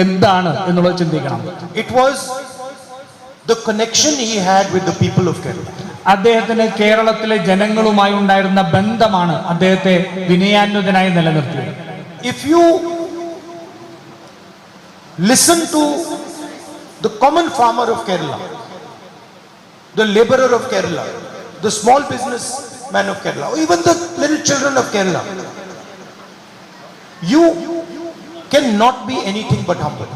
എന്താണ് എന്നുള്ളത് ചിന്തിക്കണം. It was the connection he had with the people of Kerala. അദ്ദേഹത്തിന് കേരളത്തിലെ ജനങ്ങളുമായി ഉണ്ടായിരുന്ന ബന്ധമാണ് അദ്ദേഹത്തെ വിനയാന്വിതനായി നിലനിർത്തിയത്. If you listen to the common farmer of Kerala, the laborer of Kerala, the small businessman of Kerala, or even the little children of Kerala, you cannot be anything but humble.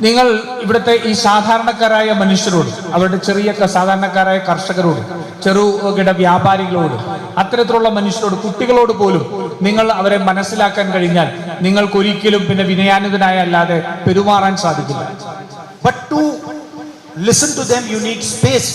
നിങ്ങൾ ഇവിടുത്തെ ഈ സാധാരണക്കാരായ മനുഷ്യരോട്, അവരുടെ ചെറിയ സാധാരണക്കാരായ കർഷകരോട്, ചെറുകിട വ്യാപാരികളോട്, അത്തരത്തിലുള്ള മനുഷ്യരോട്, കുട്ടികളോട് പോലും നിങ്ങൾ അവരെ മനസ്സിലാക്കാൻ കഴിഞ്ഞാൽ നിങ്ങൾക്ക് ഒരിക്കലും പിന്നെ വിനയാന്വിതനായ അല്ലാതെ പെരുമാറാൻ സാധിക്കില്ല. But to listen to them you need space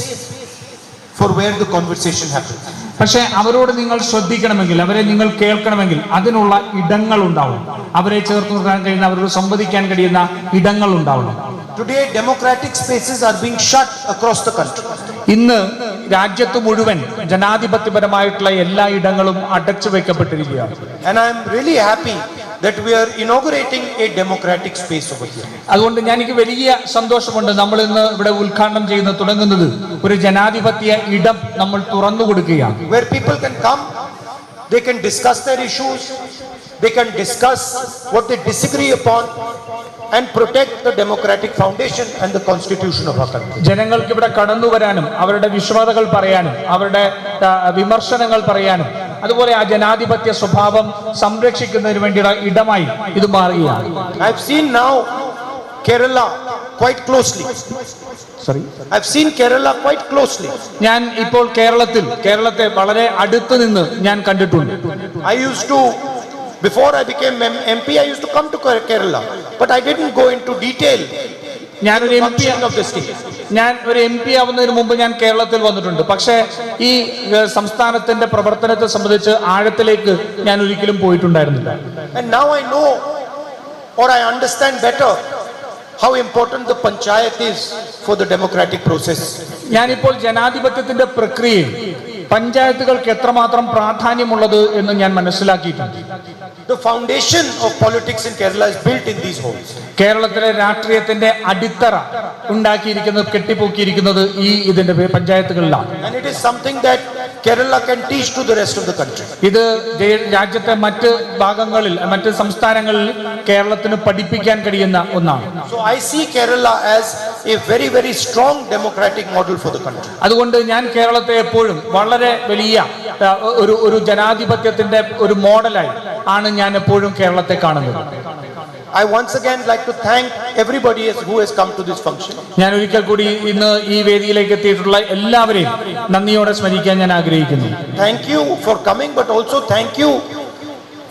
for where the conversation happens. പക്ഷെ അവരോട് നിങ്ങൾ ശ്രദ്ധിക്കണമെങ്കിൽ, അവരെ നിങ്ങൾ കേൾക്കണമെങ്കിൽ അതിനുള്ള ഇടങ്ങൾ ഉണ്ടാവും. അവരെ ചേർത്ത് നിർത്താൻ കഴിയുന്ന, അവരോട് സംവദിക്കാൻ കഴിയുന്ന ഇടങ്ങൾ ഉണ്ടാവണം. Today democratic spaces are being shut across the country. ഇന്ന് രാജ്യത്ത് മുഴുവൻ ജനാധിപത്യപരമായിട്ടുള്ള എല്ലാ ഇടങ്ങളും അടച്ചു വെക്കപ്പെട്ടിരിക്കുകയാണ്. And I am really happy that we are inaugurating a democratic space over here. അതുകൊണ്ട് എനിക്ക് വലിയ സന്തോഷമുണ്ട്. നമ്മൾ ഇന്ന് ഇവിടെ ഉദ്ഘാടനം ചെയ്യുന്ന തുടങ്ങുന്നത് ഒരു ജനാധിപത്യ ഇടം നമ്മൾ തുറന്നു കൊടുക്കുകയാണ്. Where people can come, they can discuss their issues, they can discuss what they disagree upon and protect the democratic foundation and the constitution of our country. ജനങ്ങൾക്ക് ഇവിടെ കടന്നു വരാനും അവരുടെ വിഷമതകൾ പറയാനും അവരുടെ വിമർശനങ്ങൾ പറയാനും അതുപോലെ ആ ജനാധിപത്യ സ്വഭാവം സംരക്ഷിക്കുന്നതിന് വേണ്ടിയുള്ള ഇടമായി ഇത് മാറുകയാണ്. I've seen now Kerala quite closely. I've seen Kerala quite closely. ഞാൻ ഇപ്പോൾ കേരളത്തെ വളരെ അടുത്ത് നിന്ന് ഞാൻ കണ്ടിട്ടുണ്ട്. I used to, before I became MP, I used to come to Kerala, but I didn't go into detail. ഞാൻ ഒരു എം പി ആവുന്നതിന് മുമ്പ് ഞാൻ കേരളത്തിൽ വന്നിട്ടുണ്ട്. പക്ഷേ ഈ സംസ്ഥാനത്തിന്റെ പ്രവർത്തനത്തെ സംബന്ധിച്ച് ആഴത്തിലേക്ക് ഞാൻ ഒരിക്കലും പോയിട്ടുണ്ടായിരുന്നില്ല. And now I know, or I understand better, how important the panchayat is for the democratic process. ഞാനിപ്പോൾ ജനാധിപത്യത്തിന്റെ പ്രക്രിയയിൽ പഞ്ചായത്തുകൾക്ക് എത്രമാത്രം പ്രാധാന്യമുള്ളത് എന്ന് ഞാൻ മനസ്സിലാക്കിയിട്ടുണ്ട്. The foundation of politics in Kerala is built in these homes. കേരളത്തിലെ രാഷ്ട്രീയത്തിന്റെ അടിത്തറ ഉണ്ടാക്കിയിരിക്കുന്നത്, കെട്ടിപ്പൊക്കിയിരിക്കുന്നത് ഇതിന്റെ പഞ്ചായത്തുകളിലാണ്. And it is something that Kerala can teach to the rest of the country. ഇത് രാജ്യത്തെ മറ്റ് ഭാഗങ്ങളിൽ, മറ്റ് സംസ്ഥാനങ്ങളിൽ കേരളത്തിന് പഠിപ്പിക്കാൻ കഴിയുന്ന ഒന്നാണ്. So I see Kerala as a very, very strong democratic model for the country. അതുകൊണ്ട് ഞാൻ കേരളത്തെ എപ്പോഴും വളരെ വലിയ ഒരു ജനാധിപത്യത്തിന്റെ ഒരു മോഡലായി ആണ് ഞാൻ എപ്പോഴും കേരളത്തെ കാണുന്നത്. I once again like to thank everybody who has come to this function. ഞാൻ ഒരിക്കൽ കൂടി ഇന്ന് ഈ വേദിയിലേക്ക് എത്തിയിട്ടുള്ള എല്ലാവരെയും നന്ദിയോടെ സ്മരിക്കാൻ ഞാൻ ആഗ്രഹിക്കുന്നു. Thank you for coming, but also thank you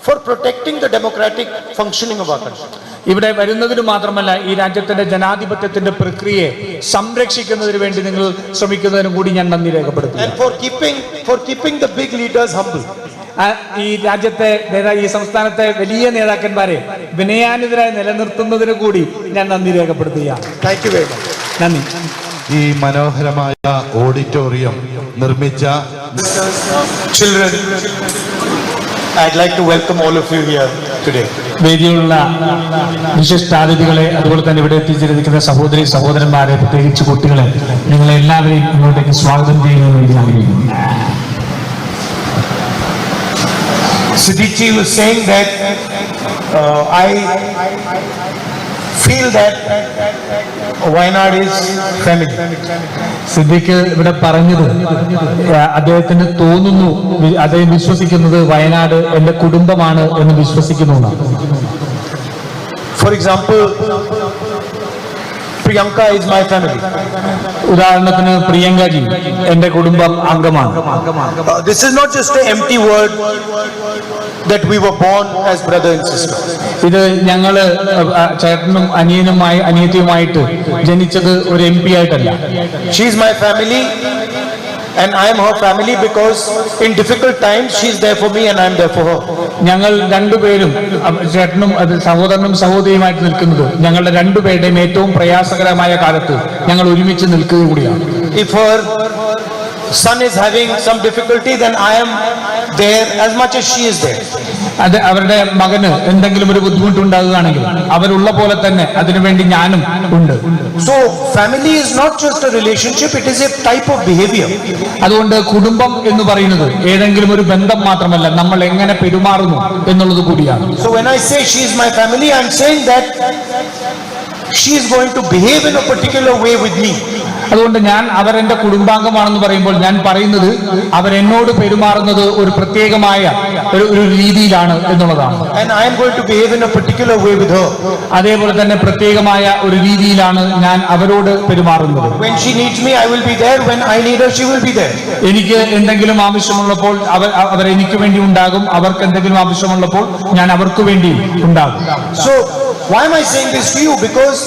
for protecting the democratic functioning of our country. ഇവിടെ വരുന്നതിന് മാത്രമല്ല, ഈ രാജ്യത്തിന്റെ ജനാധിപത്യത്തിന്റെ പ്രക്രിയയെ സംരക്ഷിക്കുന്നതിന് വേണ്ടി നിങ്ങൾ ശ്രമിക്കുന്നതിനും കൂടി ഞാൻ നന്ദി രേഖപ്പെടുത്തുന്നു. And for keeping the big leaders humble. ഈ രാജ്യത്തെ ഈ സംസ്ഥാനത്തെ വലിയ നേതാക്കന്മാരെ വിനയാന്വിതരായി നിലനിർത്തുന്നതിന് കൂടി ഞാൻ നന്ദി രേഖപ്പെടുത്തുകയാണ്. Thank you very much. നന്ദി. ഈ മനോഹരമായ ഓഡിറ്റോറിയം നിർമ്മിച്ച Children, I'd like to welcome all of you here today. വേദിയിലുള്ള വിശിഷ്ടാതിഥികളെ, അതുപോലെ തന്നെ ഇവിടെ എത്തിച്ചിരിക്കുന്ന സഹോദരന്മാരെ, പ്രത്യേകിച്ച് കുട്ടികളെ, നിങ്ങളെ എല്ലാവരെയും ഇങ്ങോട്ടേക്ക് സ്വാഗതം ചെയ്യുന്നതിന് വേണ്ടി ആഗ്രഹിക്കുന്നു. Siddhichi was saying that I feel that Wayanad is family. Siddique ഇവിടെ പറഞ്ഞത് അദ്ദേഹത്തിന് തോന്നുന്നു, അദ്ദേഹം വിശ്വസിക്കുന്നത് വയനാട് എന്റെ കുടുംബമാണ് എന്ന് വിശ്വസിക്കുന്നു. For example, Priyanka is my family. ഉദാഹരണത്തിന് പ്രിയങ്കാജി എന്റെ കുടുംബം അംഗമാണ്. This is not just an empty word that we were born as brother and sister. ഇത് ഞങ്ങള് ചേട്ടനും അനിയത്തിയുമായിട്ട് ജനിച്ചത് ഒരു MP ആയിട്ടല്ല. She is my family and I am her family because in difficult times she is there for me and I am there for her. ഞങ്ങൾ രണ്ടുപേരും, ചേട്ടനും സഹോദരനും സഹോദരിയുമായിട്ട് നിൽക്കുന്നത് ഞങ്ങളുടെ രണ്ടുപേരുടെയും ഏറ്റവും പ്രയാസകരമായ കാലത്ത് ഞങ്ങൾ ഒരുമിച്ച് നിൽക്കുക കൂടിയാണ്. If her son is having some difficulty, then I am there as much as she is there. അത് അവരുടെ മകന് എന്തെങ്കിലും ഒരു ബുദ്ധിമുട്ടുണ്ടാകുകയാണെങ്കിൽ അവരുള്ള പോലെ തന്നെ അതിനുവേണ്ടി ഞാനും ഉണ്ട്. So family is not just a relationship, it is a type of behavior. അതുകൊണ്ട് കുടുംബം എന്ന് പറയുന്നത് ഏതെങ്കിലും ഒരു ബന്ധം മാത്രമല്ല, നമ്മൾ എങ്ങനെ പെരുമാറുന്നു എന്നുള്ളത് കൂടിയാണ്. So when I say she is my family, I am saying that she is going to behave in a particular way with me. അതുകൊണ്ട് ഞാൻ അവരെന്റെ കുടുംബാംഗമാണെന്ന് പറയുമ്പോൾ ഞാൻ പറയുന്നത് അവരെന്നോട് പെരുമാറുന്നത് ഒരു പ്രത്യേകമായ ഒരു രീതിയിലാണ് എന്നുള്ളതാണ്. And I am going to behave in a particular way with her. അതേപോലെ തന്നെ പ്രത്യേകമായ ഒരു രീതിയിലാണ് ഞാൻ അവരോട് പെരുമാറുന്നത്. When she needs me, I will be there. When I need her, she will be there. എനിക്ക് എന്തെങ്കിലും ആവശ്യമുള്ളപ്പോൾ അവർ എനിക്ക് വേണ്ടി ഉണ്ടാകും, അവർക്ക് എന്തെങ്കിലും ആവശ്യമുള്ളപ്പോൾ ഞാൻ അവർക്ക് വേണ്ടി ഉണ്ടാകും. So why am I saying this to you? Because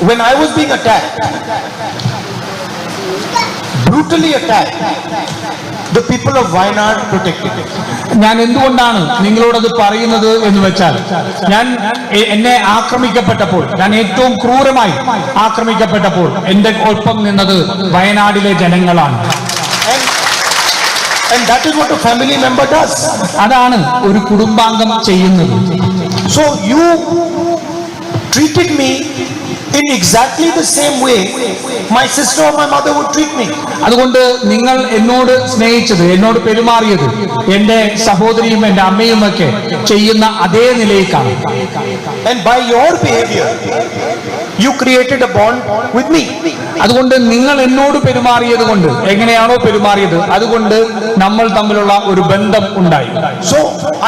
when I was being attacked, brutally attacked, the people of Wayanad protected me. ഞാൻ എന്തുകൊണ്ടാണ് നിങ്ങളോടത് പറയുന്നത് എന്ന് വെച്ചാൽ, എന്നെ ആക്രമിക്കപ്പെട്ടപ്പോൾ, ഞാൻ ഏറ്റവും ക്രൂരമായി ആക്രമിക്കപ്പെട്ടപ്പോൾ എന്റെ ഒപ്പം നിന്നത് വയനാടിലെ ജനങ്ങളാണ്. And that is what a family member does. അതാണ് ഒരു കുടുംബാംഗം ചെയ്യുന്നത്. So you treated me in exactly the same way my sister or my mother would treat me. അതുകൊണ്ട് നിങ്ങൾ എന്നോട് സ്നേഹിച്ചത്, എന്നോട് പെരുമാറിയത് എന്റെ സഹോദരിയും എന്റെ അമ്മയും ഒക്കെ ചെയ്യുന്ന അതേ നിലയിലാണ്. And by your behavior you created a bond with me. അതുകൊണ്ട് നിങ്ങൾ എന്നോട് പെരുമാറിയത് കൊണ്ട്, എങ്ങനെയാണോ പെരുമാറിയത് അതുകൊണ്ട് നമ്മൾ തമ്മിലുള്ള ഒരു ബന്ധം ഉണ്ടായി. So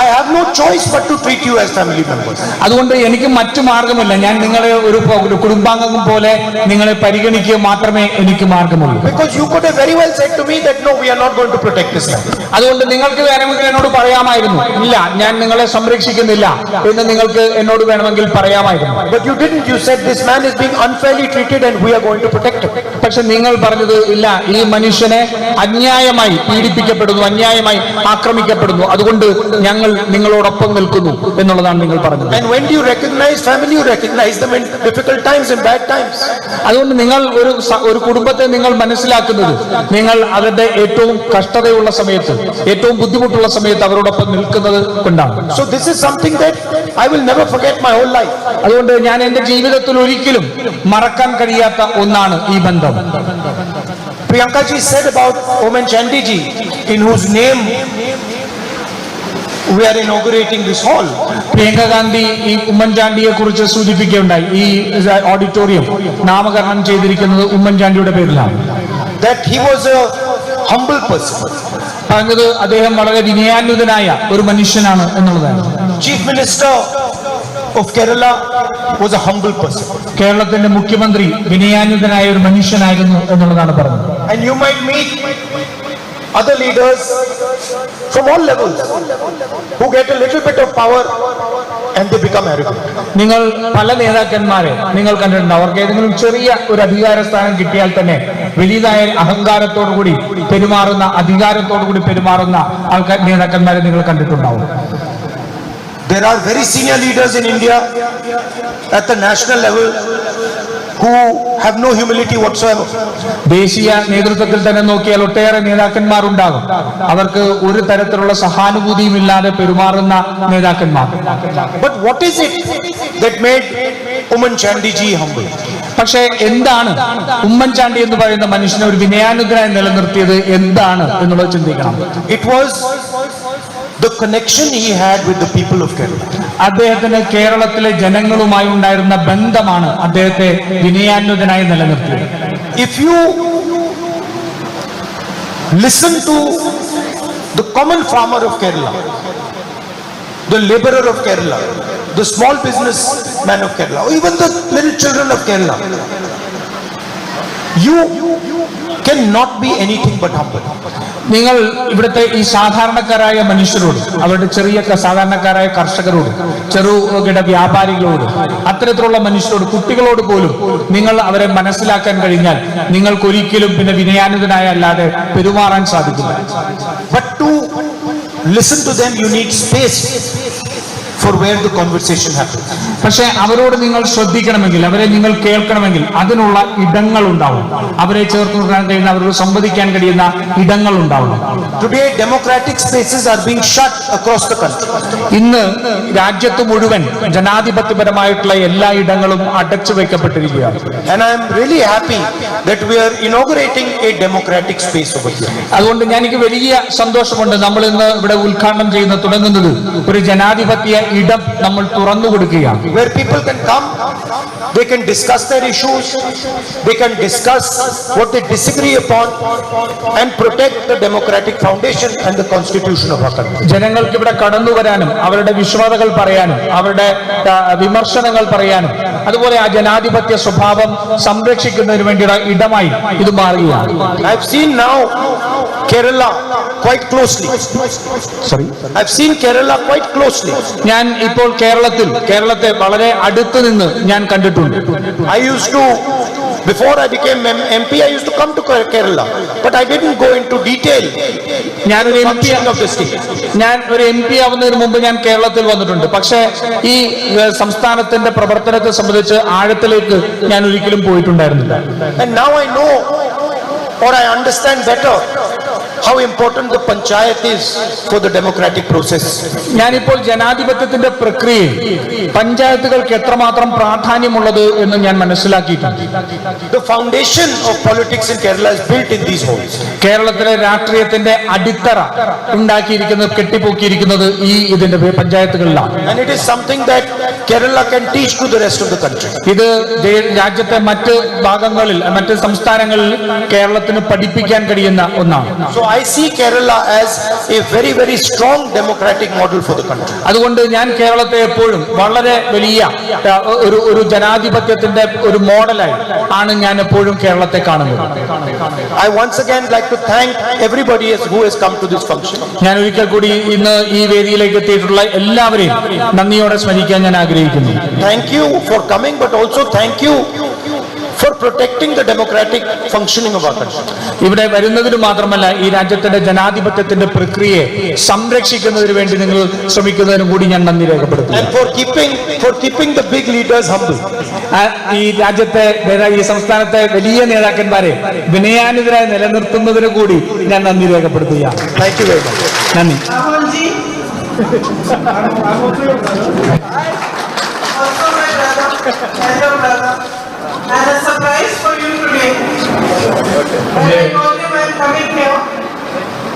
I have no choice but to treat you as family members. അതുകൊണ്ട് എനിക്ക് മറ്റു മാർഗമില്ല, ഞാൻ നിങ്ങളെ ഒരു കുടുംബാംഗം പോലെ നിങ്ങളെ പരിഗണിക്കുക മാത്രമേ എനിക്ക് മാർഗമുള്ളൂ. Because you could have very well said to me that no, we are not going to protect this land. അതുകൊണ്ട് നിങ്ങൾക്ക് വേണമെങ്കിൽ എന്നോട് പറയാമായിരുന്നു, ഇല്ല ഞാൻ നിങ്ങളെ സംരക്ഷിക്കുന്നില്ല എന്ന് നിങ്ങൾക്ക് എന്നോട് വേണമെങ്കിൽ പറയാമായിരുന്നു. But you didn't. You said this man is being unfairly treated and we are going to protect him. പക്ഷെ നിങ്ങൾ പറഞ്ഞത് ഇല്ല, ഈ മനുഷ്യനെ അന്യായമായി പീഡിപ്പിക്കപ്പെടുന്നു, അന്യായമായി ആക്രമിക്കപ്പെടുന്നു, അതുകൊണ്ട് ഞങ്ങൾ നിങ്ങളോടൊപ്പം നിൽക്കുന്നു എന്നുള്ളതാണ് നിങ്ങൾ പറഞ്ഞത്. And when you recognize family, you recognize them in difficult times and bad times. അതുകൊണ്ട് നിങ്ങൾ ഒരു കുടുംബത്തെ നിങ്ങൾ മനസ്സിലാക്കുന്നത് നിങ്ങൾ അവരുടെ ഏറ്റവും കഷ്ടതയുള്ള സമയത്ത്, ഏറ്റവും ബുദ്ധിമുട്ടുള്ള സമയത്ത് അവരോടൊപ്പം നിൽക്കുന്നത് കൊണ്ടാണ്. So this is something that I will never forget my whole life. അതുകൊണ്ട് ഞാൻ എന്റെ ജീവിതത്തിൽ ഒരിക്കലും മറക്കാൻ കഴിയാത്ത ഒന്നാണ് ഈ ബന്ധം. Priyanka ji said about Oommen Chandy ji, in whose name we are inaugurating this hall. Priyanka Gandhi ഈ ഉമ്മൻചാണ്ടിയെ കുറിച്ച് സൂചിപ്പിക്കുകയുണ്ടായി. ഈ ഓഡിറ്റോറിയം നാമകരണം ചെയ്തിരിക്കുന്നത് ഉമ്മൻചാണ്ടിയുടെ പേരിലാണ്. That he was a humble person. പറഞ്ഞത് അദ്ദേഹം വളരെ വിനയാന്വിതനായ ഒരു മനുഷ്യനാണ് എന്നുള്ളതാണ്. Chief Minister of Kerala was a humble person. കേരളത്തിന്റെ മുഖ്യമന്ത്രി വിനയാന്വിതനായ ഒരു മനുഷ്യനായിരുന്നു എന്നുള്ളതാണ് പറഞ്ഞത്. And you might meet other leaders from all levels who get a little bit of power and they become arrogant. നിങ്ങൾ പല നേതാക്കന്മാരെ നിങ്ങൾ കണ്ടിട്ടുണ്ട്, അവർക്ക് ഏതെങ്കിലും ചെറിയ ഒരു അധികാര സ്ഥാനം കിട്ടിയാൽ തന്നെ വലിയതായ അഹങ്കാരത്തോടുകൂടി പെരുമാറുന്ന, അധികാരത്തോടുകൂടി പെരുമാറുന്ന നേതാക്കന്മാരെ നിങ്ങൾ കണ്ടിട്ടുണ്ടാവും. There are very senior leaders in India at the national level who have no humility whatsoever. ദേശീയ നേതൃത്വത്തിൽ തന്നെ നോക്കിയാൽ ഒട്ടേറെ നേതാക്കന്മാർ ഉണ്ടാകും, അവർക്ക് ഒരു തരത്തിലുള്ള സഹാനുഭൂതിയും ഇല്ലാതെ പെരുമാറുന്ന നേതാക്കന്മാർ. But what is it that made Oommen Chandy ji humble? പക്ഷേ എന്താണ് ഉമ്മൻചാണ്ടി എന്ന് പറയുന്ന മനുഷ്യനെ ഒരു വിനയാനുഗ്രഹം നിലനിർത്തിയത് എന്താണ് എന്നുള്ളത് ചിന്തിക്കണം. It was the connection he had with the people of Kerala. അദ്ദേഹത്തിന് കേരളത്തിലെ ജനങ്ങളുമായി ഉണ്ടായിരുന്ന ബന്ധമാണ് അദ്ദേഹത്തെ വിനയാന്വിതനായി നിലനിർത്തിയത്. If you listen to the common farmer of Kerala, the laborer of Kerala, the small businessman of Kerala, or even the little children of Kerala, you cannot be anything but humble. നിങ്ങൾ ഇവിടുത്തെ ഈ സാധാരണക്കാരായ മനുഷ്യരോട്, അവരുടെ ചെറിയ സാധാരണക്കാരായ കർഷകരോട്, ചെറുകിട വ്യാപാരികളോട്, അത്തരത്തിലുള്ള മനുഷ്യരോട്, കുട്ടികളോട് പോലും നിങ്ങൾ അവരെ മനസ്സിലാക്കാൻ കഴിഞ്ഞാൽ നിങ്ങൾക്ക് ഒരിക്കലും പിന്നെ വിനയാനുതനായ അല്ലാതെ പെരുമാറാൻ സാധിക്കില്ല. But to listen to them you need space for where the conversation happens. പക്ഷെ അവരോട് നിങ്ങൾ ശ്രദ്ധിക്കണമെങ്കിൽ, അവരെ നിങ്ങൾ കേൾക്കണമെങ്കിൽ അതിനുള്ള ഇടങ്ങൾ ഉണ്ടാവും. അവരെ ചേർത്ത് നിർത്താൻ കഴിയുന്ന, അവരോട് സംവദിക്കാൻ കഴിയുന്ന ഇടങ്ങൾ ഉണ്ടാവും. Today, democratic spaces are being shut across the country. ഇന്ന് രാജ്യത്ത് മുഴുവൻ ജനാധിപത്യപരമായിട്ടുള്ള എല്ലാ ഇടങ്ങളും അടച്ചു വെക്കപ്പെട്ടിരിക്കുകയാണ്. And I am really happy that we are inaugurating a democratic space over here. അതുകൊണ്ട് എനിക്ക് വലിയ സന്തോഷമുണ്ട്. നമ്മൾ ഇന്ന് ഇവിടെ ഉദ്ഘാടനം തുടങ്ങുന്നത് ഒരു ജനാധിപത്യ ഇടം നമ്മൾ തുറന്നു കൊടുക്കുകയാണ്. Where people can come, they can discuss their issues, they can discuss what they disagree upon and protect the democratic foundation and the constitution of our country. ജനങ്ങൾക്ക് ഇവിടെ കടന്നു വരാനും അവരുടെ വിശ്വാസങ്ങൾ പറയാനും അവരുടെ വിമർശനങ്ങൾ പറയാനും അതുപോലെ ആ ജനാധിപത്യ സ്വഭാവം സംരക്ഷിക്കുന്നതിന് വേണ്ടിയുള്ള ഇടമായി ഇത് മാറുകയാണ്. I've seen now Kerala quite closely. I've seen Kerala quite closely. ഞാൻ ഇപ്പോൾ കേരളത്തെ വളരെ അടുത്ത് നിന്ന് ഞാൻ കണ്ടിട്ടുണ്ട്. I used to, before I became MP, I used to come to Kerala, but I didn't go into detail. ഞാൻ ഒരു MP ആവുന്നതിന് മുമ്പ് ഞാൻ കേരളത്തിൽ വന്നിട്ടുണ്ട്. പക്ഷേ ഈ സംസ്ഥാനത്തിന്റെ പ്രവർത്തനത്തെ സംബന്ധിച്ച് ആഴത്തിലേക്ക് ഞാൻ ഒരിക്കലും പോയിട്ടുണ്ടായിരുന്നില്ല. And now I know, or I understand better, how important the panchayat is for the democratic process. ഞാനിപ്പോൾ ജനാധിപത്യത്തിന്റെ പ്രക്രിയയിൽ പഞ്ചായത്തുകൾക്ക് എത്രമാത്രം പ്രാധാന്യമുള്ളത് എന്ന് ഞാൻ മനസ്സിലാക്കിയിട്ടുണ്ട്. The foundation of politics in Kerala is built in these homes. കേരളത്തിലെ രാഷ്ട്രീയത്തിന്റെ അടിത്തറ കെട്ടിപ്പൊക്കിയിരിക്കുന്നത് ഇതിന്റെ പഞ്ചായത്തുകളിലാണ്. And it is something that Kerala can teach to the rest of the country. ഇത് രാജ്യത്തെ മറ്റ് ഭാഗങ്ങളിൽ, മറ്റ് സംസ്ഥാനങ്ങളിൽ കേരളത്തിന് പഠിപ്പിക്കാൻ കഴിയുന്ന ഒന്നാണ്. So I see Kerala as a very, very strong democratic model for the country. അതുകൊണ്ട് ഞാൻ കേരളത്തെ എപ്പോഴും വളരെ വലിയ ഒരു ജനാധിപത്യത്തിന്റെ ഒരു മോഡലായി ആണ് ഞാൻ എപ്പോഴും കേരളത്തെ കാണുന്നത്. I once again like to thank everybody who has come to this function. ഞാൻ ഒരിക്കൽ കൂടി ഇന്ന് ഈ വേദിയിലേക്ക് എത്തിയിട്ടുള്ള എല്ലാവരെയും നന്ദിയോടെ സ്മരിക്കാൻ ഞാൻ ആഗ്രഹിക്കുന്നു. Thank you for coming, but also thank you for protecting the democratic functioning of our country. ഇവിടെ വരുന്നതിന് മാത്രമല്ല ഈ രാജ്യത്തിന്റെ ജനാധിപത്യത്തിന്റെ പ്രക്രിയയെ സംരക്ഷിക്കുന്നതിന് വേണ്ടി നിങ്ങൾ ശ്രമിക്കുന്നതിനും കൂടി ഞാൻ നന്ദി രേഖപ്പെടുത്തുന്നു. And for keeping the big leaders humble. ഈ രാജ്യത്തെ ഈ സംസ്ഥാനത്തെ വലിയ നേതാക്കന്മാരെ വിനയാനിതരായി നിലനിർത്തുന്നതിന് കൂടി ഞാൻ നന്ദി രേഖപ്പെടുത്തുകയാണ്. Thank you very much. നന്ദി. And a surprise for you today. And I told you I'm coming here.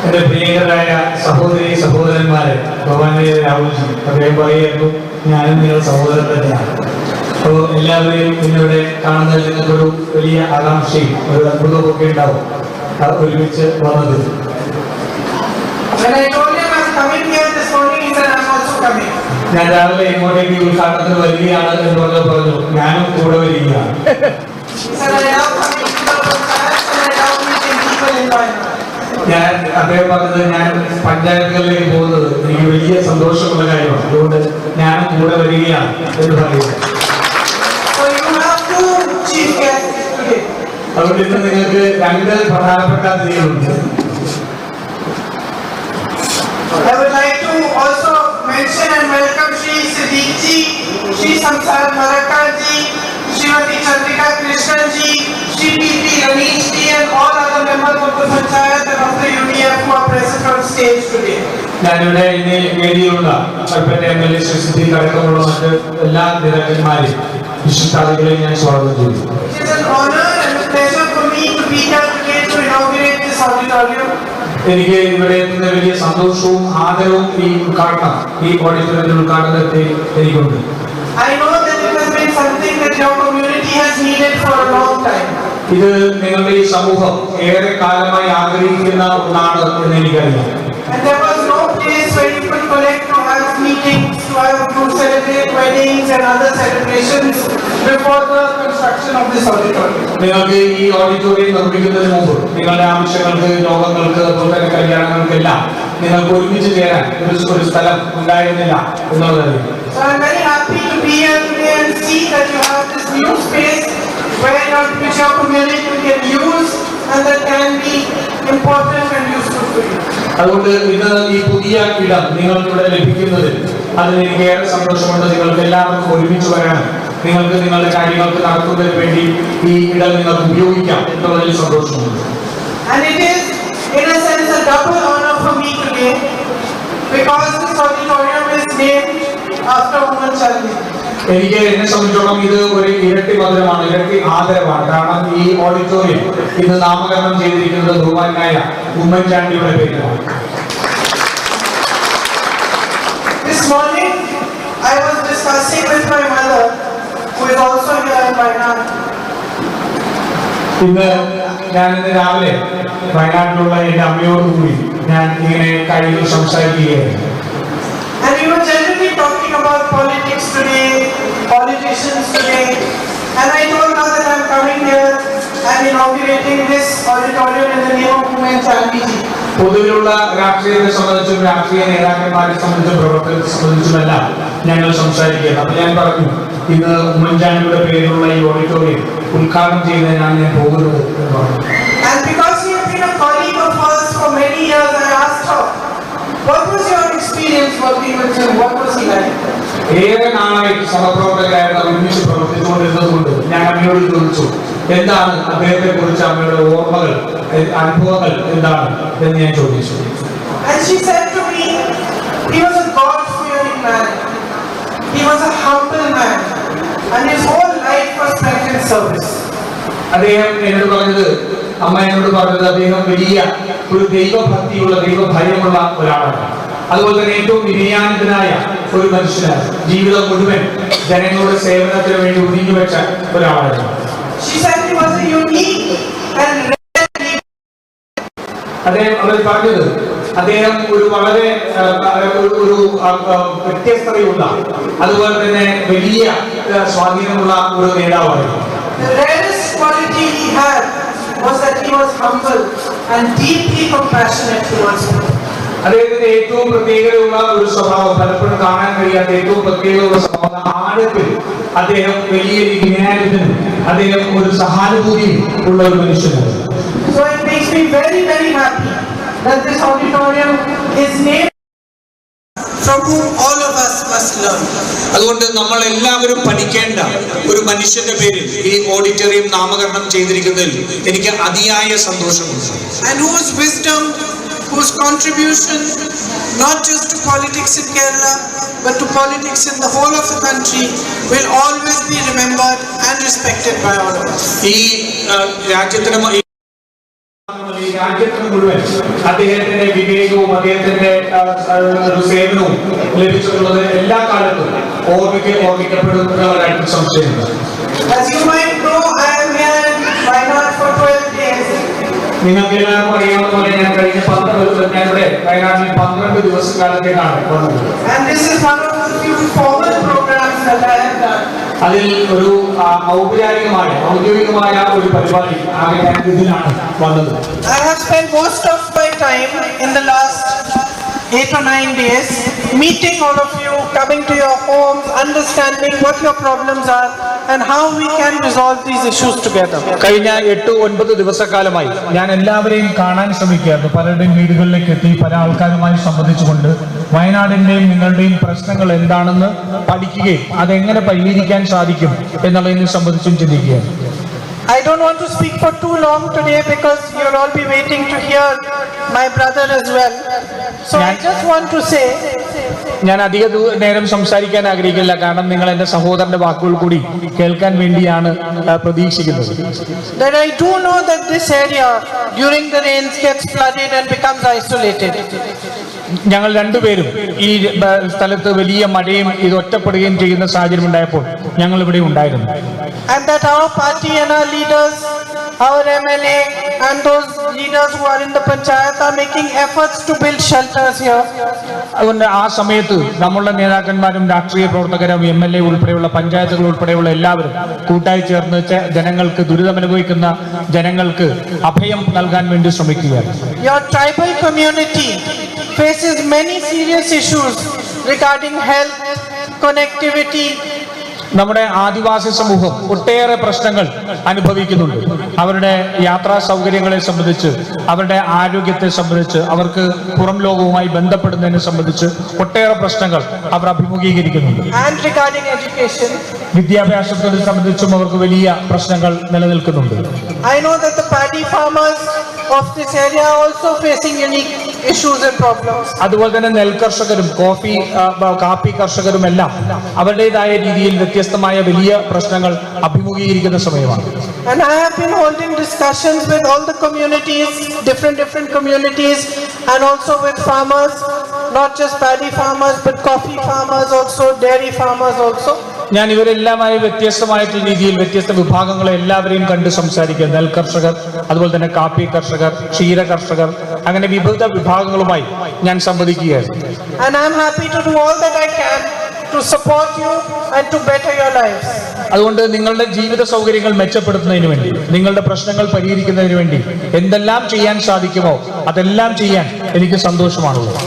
എന്റെ പ്രിയങ്കരായ സഹോദരന്മാരെ, ബഹുമാനീയ രാഹുൽജി, അദ്ദേഹം പറയുന്നു ഞാനും നിങ്ങൾ സഹോദരൻ തന്നെയാണ്. അപ്പോൾ എല്ലാവരെയും ഇന്നിവിടെ കാണുന്നതിൽ നിങ്ങൾക്കൊരു വലിയ ആകാംക്ഷയും ഒരു അത്ഭുതവും ഒക്കെ ഉണ്ടാവും ഒരുമിച്ച് വന്നത്. When I told him I'm coming here this morning, he said I'm also coming. ഞാൻ രാവിലെ ഇങ്ങോട്ടേക്ക് ഉദ്ഘാടനത്തിന് വരികയാണ് എന്ന് പറഞ്ഞു. ഞാനും കൂടെ വരികയാണ്. ഞാൻ അദ്ദേഹം പറഞ്ഞത് ഞാൻ പഞ്ചായത്തുകളിലേക്ക് പോകുന്നത് എനിക്ക് വലിയ സന്തോഷമുള്ള കാര്യമാണ്. അതുകൊണ്ട് ഞാനും കൂടെ വരികയാണ് എന്ന് പറയുന്നത്. അതുകൊണ്ട് ഇന്ന് നിങ്ങൾക്ക് രണ്ട് പ്രധാനപ്പെട്ട അതിഥികളുണ്ട്. I would like to also mention and welcome Shri Siddiq ji, Shri Samsar Marakar ji, Srimati Chandrika Krishnan ji, Shri P.P. Ramesh ji and all other members of the Panchayat and of the UDF who are present on stage today. ഞാനിവിടെ ഇന്ന് വേദിയിലുള്ള Kalpetta MLA Shri Siddique അടക്കമുള്ള മറ്റ് എല്ലാ നേതാക്കന്മാരെയും വിശിഷ്ടാതിഥികളെയും ഞാൻ സ്വാഗതം ചെയ്യുന്നു. It is an honor and a pleasure for me to be here today to inaugurate this auditorium. എനിക്ക് ഇവിടെ എത്തുന്ന വലിയ സന്തോഷവും ആദരവും ഈ ഓഡിറ്റോറിയത്തിൽ ഉദ്ഘാടനത്തിൽ എനിക്കുണ്ട്. I know that it has been something that your community has needed for a long time. ഇത് നിങ്ങളുടെ ഈ സമൂഹം ഏറെ കാലമായി ആഗ്രഹിക്കുന്ന ഒന്നാണ് എന്ന് എനിക്കറിയാം. And there was no place where you could collect to have meetings, to celebrate weddings and other celebrations before the construction of this auditorium. നിങ്ങൾക്ക് ഈ ഓഡിറ്റോറിയം നിർമ്മിക്കുന്നതിന് മുമ്പ് നിങ്ങളുടെ ആവശ്യങ്ങൾക്ക്, യോഗങ്ങൾക്ക്, അതുപോലെ തന്നെ കല്യാണങ്ങൾക്കെല്ലാം നിങ്ങൾക്ക് ഒരുമിച്ച് ചേരാൻ ഒരു സ്ഥലം ഉണ്ടായിരുന്നില്ല എന്നുള്ളതറിയാം. So I'm very happy to be here today and see that you have this new space which your community can use and that can be important and useful for you. അതുകൊണ്ട് ഇന്ന് ഈ പുതിയ ഇടം നിങ്ങൾക്ക് ഇവിടെ ലഭിക്കുന്നതിൽ അതിന് എനിക്ക് ഏറെ സന്തോഷമുണ്ട്. നിങ്ങൾക്ക് എല്ലാവർക്കും ഒരുമിച്ച് വരാനും നിങ്ങൾക്ക് നിങ്ങളുടെ കാര്യങ്ങൾക്ക് നടത്തുന്നതിന് വേണ്ടി ഈ ഇടം നിങ്ങൾക്ക് ഉപയോഗിക്കാം എന്നുള്ളതിൽ സന്തോഷമുണ്ട്. And it is, in a sense, a double honor for me today because this auditorium is named after Women Chaldi. എനിക്ക് എന്നെ സംബന്ധിച്ചോളം ഇത് ഒരു ഇരട്ടി മധുരമാണ്, ഇരട്ടി ആദരവാണ്. കാരണം ഈ ഓഡിറ്റോറിയം ഇത് നാമകരണം ചെയ്തിരിക്കുന്നത് ബഹുമാനായ ഉമ്മൻചാണ്ടിയുടെ പേരിലാണ്. This morning, I was discussing with my mother, who is also here in Wayanad. ഇന്ന് രാവിലെ വയനാട്ടിലുള്ള എന്റെ അമ്മയോടുകൂടി ഞാൻ ഇങ്ങനെ കാര്യങ്ങൾ സംസാരിക്കുകയായിരുന്നു. And we were generally talking about politics today, politicians today. And I told her that I'm coming here and inaugurating this auditorium in the name of Women Chaldi ji. പൊതുവിലുള്ള രാഷ്ട്രീയത്തെ സംബന്ധിച്ചും രാഷ്ട്രീയ നേതാക്കന്മാരെ സംബന്ധിച്ചും പ്രവർത്തകരെ സംബന്ധിച്ചുമെല്ലാം ഞങ്ങൾ സംസാരിക്കുകയാണ്. അപ്പൊ ഞാൻ പറഞ്ഞു, ഇന്ന് ഉമ്മൻചാണ്ടിയുടെ പേരിലുള്ള ഈ ഓഡിറ്റോറിയം ഉദ്ഘാടനം ചെയ്യുന്നതിനാണ് ഞാൻ പോകുന്നത് എന്ന് പറഞ്ഞു. And because she has been a colleague of hers for many years, I asked her, what was your experience working with him? What was he like? ഏറെ നാളായി സഹപ്രവർത്തകരായിരുന്ന ഒരുമിച്ച് പ്രവർത്തിച്ചുകൊണ്ടിരുന്നത് കൊണ്ട് ഞാൻ അമ്മയോട് ചോദിച്ചു, എന്താണ് അദ്ദേഹത്തെ കുറിച്ച് അമ്മയുടെ ഓർമ്മകൾ, അനുഭവങ്ങൾ എന്താണ് എന്ന് ഞാൻ ചോദിച്ചു. And she said to me, he was a God-fearing man. He was a humble man. And his whole life was spent in service. അദ്ദേഹം എന്നോട് പറഞ്ഞത്, അമ്മ എന്നോട് പറഞ്ഞത്, അദ്ദേഹം വലിയ ഒരു ദൈവഭക്തിയുള്ള ദൈവഭയമുള്ള ഒരാളാണ്. അതുപോലെ തന്നെ ഏറ്റവും വിനയാനിതനായ ഒരു മനുഷ്യനാണ്. ജീവിതം മുഴുവൻ ജനങ്ങളുടെ സേവനത്തിന് വേണ്ടി ഒതുങ്ങി വെച്ച ഒരാളാണ്. She said he was a unique and അദ്ദേഹം അവർ പറഞ്ഞത്, അദ്ദേഹം ഒരു വളരെ ഒരു വ്യത്യസ്തതയുള്ള അതുപോലെ തന്നെ വലിയ സ്വാധീനമുള്ള ഒരു നേതാവായിരുന്നു. the rarest quality he had was that he was humble and deeply compassionate towards people. അദ്ദേഹത്തിന്റെ ഏറ്റവും പ്രത്യേകതയുള്ള ഒരു സ്വഭാവം, പലപ്പോഴും കാണാൻ കഴിയാത്ത ഏറ്റവും പ്രത്യേകതയുള്ള സ്വഭാവം, ആഴത്തിൽ അദ്ദേഹം വലിയ വിജ്ഞാനത്തിനും അദ്ദേഹം ഒരു സഹാനുഭൂതിയും ഉള്ള ഒരു മനുഷ്യനാണ്. So it makes me very, very happy that this auditorium is named from whom all of us must learn. അതുകൊണ്ട് നമ്മൾ എല്ലാവരും പഠിക്കേണ്ട ഒരു മനുഷ്യന്റെ പേരിൽ ഈ ഓഡിറ്റോറിയം നാമകരണം ചെയ്തിരിക്കുന്നതിൽ എനിക്ക് അതിയായ സന്തോഷമുണ്ട്. And whose wisdom, whose contribution, not just to politics in Kerala, but to politics in the whole of the country, will always be remembered and respected by all of us. ഈ രാജ്യത്തിന് മുഴുവൻ അദ്ദേഹത്തിന്റെ വിവേകവും അദ്ദേഹത്തിന്റെ സേവനവും ലഭിച്ചിട്ടുള്ളത് എല്ലാ കാലത്തും ഓർമ്മിക്കപ്പെടുന്നവരായിട്ട് സംശയമില്ല. As you might know, I am here in Wayanad for 12 days. നിങ്ങൾക്ക് എല്ലാവർക്കും അറിയാവുന്ന പോലെ ഞാൻ കഴിഞ്ഞ 12 വയനാട്ടിൽ 12 ദിവസക്കാലത്തേക്കാണ് വന്നത്. And this is one of the few formal programs that I have done. അതിൽ ഒരു ഔദ്യോഗികമായ ഒരു പരിപാടി ആകെ ഞാൻ ഇതിലാണ് വന്നത്. I have spent most of my time in the last 8 or 9 days meeting all of you, coming to your homes, understanding what your problems are and how we can resolve these issues together. കഴിഞ്ഞ 8-9 ദിവസക്കാലമായി ഞാൻ എല്ലാവരെയും കാണാൻ ശ്രമിക്കുകയായിരുന്നു. പലരുടെയും വീടുകളിലേക്ക് എത്തി പല ആൾക്കാരുമായി സംബന്ധിച്ചുകൊണ്ട് വയനാടിന്റെയും നിങ്ങളുടെയും പ്രശ്നങ്ങൾ എന്താണെന്ന് പഠിക്കുകയും അതെങ്ങനെ പരിഹരിക്കാൻ സാധിക്കും എന്നുള്ളതിനെ സംബന്ധിച്ചും ചിന്തിക്കുകയാണ്. I don't want to speak for too long today because you'll all be waiting to hear my brother as well. So I just want to say, ഞാൻ അധിക നേരം സംസാരിക്കാൻ ആഗ്രഹിക്കില്ല, കാരണം നിങ്ങൾ എന്റെ സഹോദരന്റെ വാക്കുകൾ കൂടി കേൾക്കാൻ വേണ്ടിയാണ് പ്രതീക്ഷിക്കുന്നത്. that I do know that this area during the rains gets flooded and becomes isolated. ഞങ്ങൾ രണ്ടുപേരും ഈ സ്ഥലത്ത് വലിയ മഴയും ഇത് ഒറ്റപ്പെടുകയും ചെയ്യുന്ന സാഹചര്യം ഉണ്ടായപ്പോൾ ഞങ്ങൾ ഇവിടെ ഉണ്ടായിരുന്നു. And that our party and our leaders, our MLA and those leaders who are in the panchayat are making efforts to build shelters here. അതുകൊണ്ട് ആ സമയത്ത് നമ്മളുടെ നേതാക്കന്മാരും രാഷ്ട്രീയ പ്രവർത്തകരും MLA ഉൾപ്പെടെയുള്ള പഞ്ചായത്തുകൾ ഉൾപ്പെടെയുള്ള എല്ലാവരും കൂട്ടായി ചേർന്ന് ജനങ്ങൾക്ക് ദുരിതമനുഭവിക്കുന്ന ജനങ്ങൾക്ക് അഭയം നൽകാൻ വേണ്ടി ശ്രമിക്കുകയാണ്. Your tribal community faces many serious issues regarding health, connectivity, നമ്മുടെ ആദിവാസി സമൂഹം ഒട്ടേറെ പ്രശ്നങ്ങൾ അനുഭവിക്കുന്നുണ്ട്. അവരുടെ യാത്രാ സൗകര്യങ്ങളെ സംബന്ധിച്ച്, അവരുടെ ആരോഗ്യത്തെ സംബന്ധിച്ച്, അവർക്ക് പുറം ലോകവുമായി ബന്ധപ്പെടുന്നതിനെ സംബന്ധിച്ച് ഒട്ടേറെ പ്രശ്നങ്ങൾ അവർ അഭിമുഖീകരിക്കുന്നുണ്ട്. And regarding education, വിദ്യാഭ്യാസത്തെ സംബന്ധിച്ചും അവർക്ക് വലിയ പ്രശ്നങ്ങൾ നിലനിൽക്കുന്നുണ്ട്. I know that the paddy farmers of this area are also facing unique issues and problems. അതുപോലെ തന്നെ നെൽകർഷകരും കാപ്പി കർഷകരും എല്ലാം അവരുടേതായ രീതിയിൽ വ്യത്യസ്തമായ വലിയ പ്രശ്നങ്ങൾ അഭിമുഖീകരിക്കുന്ന സമയമാണ്. And I have been holding discussions with all the communities, different communities, and also with farmers, not just paddy farmers, but coffee farmers also, dairy farmers also. ഞാൻ ഇവരെല്ലാമായി വ്യത്യസ്തമായിട്ടുള്ള രീതിയിൽ വ്യത്യസ്ത വിഭാഗങ്ങളെ എല്ലാവരെയും കണ്ട് സംസാരിക്കുക. നെൽ കർഷകർ, അതുപോലെ തന്നെ കാപ്പി കർഷകർ, ക്ഷീര കർഷകർ, അങ്ങനെ വിവിധ വിഭാഗങ്ങളുമായി ഞാൻ സംവദിക്കുകയാണ്. And I am happy to do all that I can to support you and to better your lives. അതുകൊണ്ട് നിങ്ങളുടെ ജീവിത സൗകര്യങ്ങൾ മെച്ചപ്പെടുത്തുന്നതിന് വേണ്ടി, നിങ്ങളുടെ പ്രശ്നങ്ങൾ പരിഹരിക്കുന്നതിന് വേണ്ടി എന്തെല്ലാം ചെയ്യാൻ സാധിക്കുമോ അതെല്ലാം ചെയ്യാൻ എനിക്ക് സന്തോഷമാണുള്ളത്.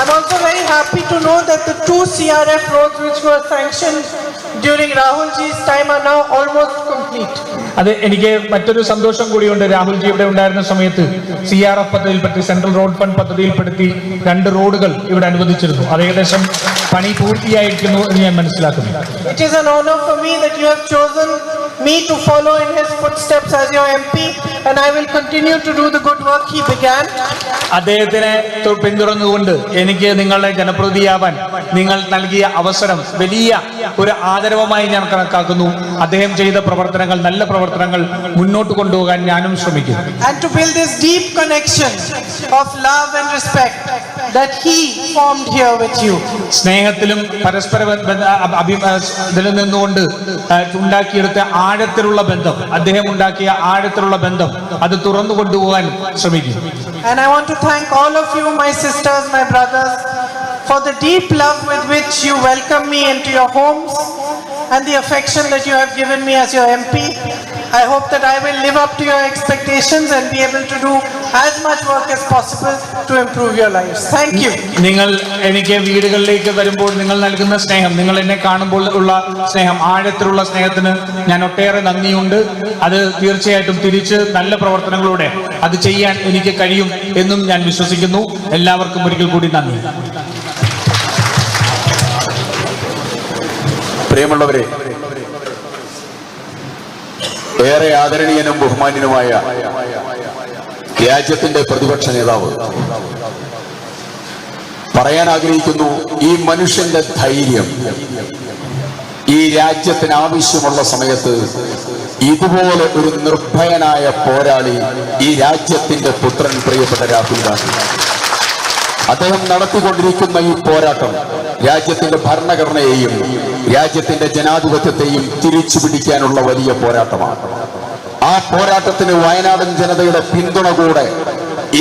I'm also very happy to know that the 2 CRF roads which were sanctioned during Rahulji's time are now almost complete. അത് എനിക്ക് മറ്റൊരു സന്തോഷം കൂടിയുണ്ട്. രാഹുൽജി ഇവിടെ ഉണ്ടായിരുന്ന സമയത്ത് CRF പദ്ധതിയിൽപ്പെടുത്തി, സെൻട്രൽ റോഡ് ഫണ്ട് പദ്ധതിയിൽപ്പെടുത്തി 2 റോഡുകൾ ഇവിടെ അനുവദിച്ചിരുന്നു. അത് ഏകദേശം പണി പൂർത്തിയായിരിക്കുന്നു എന്ന് ഞാൻ മനസ്സിലാക്കുന്നു. It is an honor for me that you have chosen me to follow in his footsteps as your MP, and I will continue to do the good work he began. അദ്ദേഹത്തിനെ പിന്തുടർന്നുകൊണ്ട് എനിക്ക് നിങ്ങളുടെ ജനപ്രതിനിധിയാവാൻ നിങ്ങൾ നൽകിയ അവസരം വലിയ ഒരു ആദരവുമായി ഞാൻ കണക്കാക്കുന്നു. അദ്ദേഹം ചെയ്ത പ്രവർത്തനങ്ങൾ, നല്ല പ്രവർത്തനങ്ങൾ മുന്നോട്ട് കൊണ്ടുപോകാൻ ഞാനും ശ്രമിക്കും. And to build this deep connection of love and respect that he formed here with you. സ്നേഹത്തിലും പരസ്പര ഇതിൽ നിന്നുകൊണ്ട് ഉണ്ടാക്കിയെടുത്ത ആഴത്തിലുള്ള ബന്ധം, അദ്ദേഹം ഉണ്ടാക്കിയ ആഴത്തിലുള്ള ബന്ധം അത് തുറന്നു കൊണ്ടുപോകാൻ ശ്രമിക്കും. And I want to thank all of you, my sisters, my brothers, for the deep love with which you welcome me into your homes and the affection that you have given me as your MP. I hope that I will live up to your expectations and be able to do as much work as possible to improve your lives. Thank you. നിങ്ങൾ എനിക്ക് വീടുകളിലേക്ക് വരുമ്പോൾ നിങ്ങൾ നൽകുന്ന സ്നേഹം, നിങ്ങൾ എന്നെ കാണുമ്പോൾ ഉള്ള സ്നേഹം, ആഴത്തിലുള്ള സ്നേഹത്തിന് ഞാൻ ഒട്ടേറെ നന്ദിയുണ്ട്. അത് തീർച്ചയായിട്ടും തിരിച്ച് നല്ല പ്രവർത്തനങ്ങളോടെ അത് ചെയ്യാൻ എനിക്ക് കഴിയും എന്നും ഞാൻ വിശ്വസിക്കുന്നു. എല്ലാവർക്കും ഒരിക്കൽ കൂടി നന്ദി. പ്രിയമുള്ളവരെ, ഏറെ ആദരണീയനും ബഹുമാന്യനുമായ രാജ്യത്തിന്റെ പ്രതിപക്ഷ നേതാവ് പറയാൻ ആഗ്രഹിക്കുന്നു, ഈ മനുഷ്യന്റെ ധൈര്യം ഈ രാജ്യത്തിന് ആവശ്യമുള്ള സമയത്ത് ഇതുപോലെ ഒരു നിർഭയനായ പോരാളി, ഈ രാജ്യത്തിന്റെ പുത്രൻ പ്രിയപ്പെട്ട രാഹുൽ ഗാന്ധി, അദ്ദേഹം നടത്തിക്കൊണ്ടിരിക്കുന്ന ഈ പോരാട്ടം രാജ്യത്തിന്റെ ഭരണഘടനയെയും രാജ്യത്തിന്റെ ജനാധിപത്യത്തെയും തിരിച്ചു പിടിക്കാനുള്ള വലിയ പോരാട്ടമാണ്. ആ പോരാട്ടത്തിന് വയനാടൻ ജനതയുടെ പിന്തുണ കൂടെ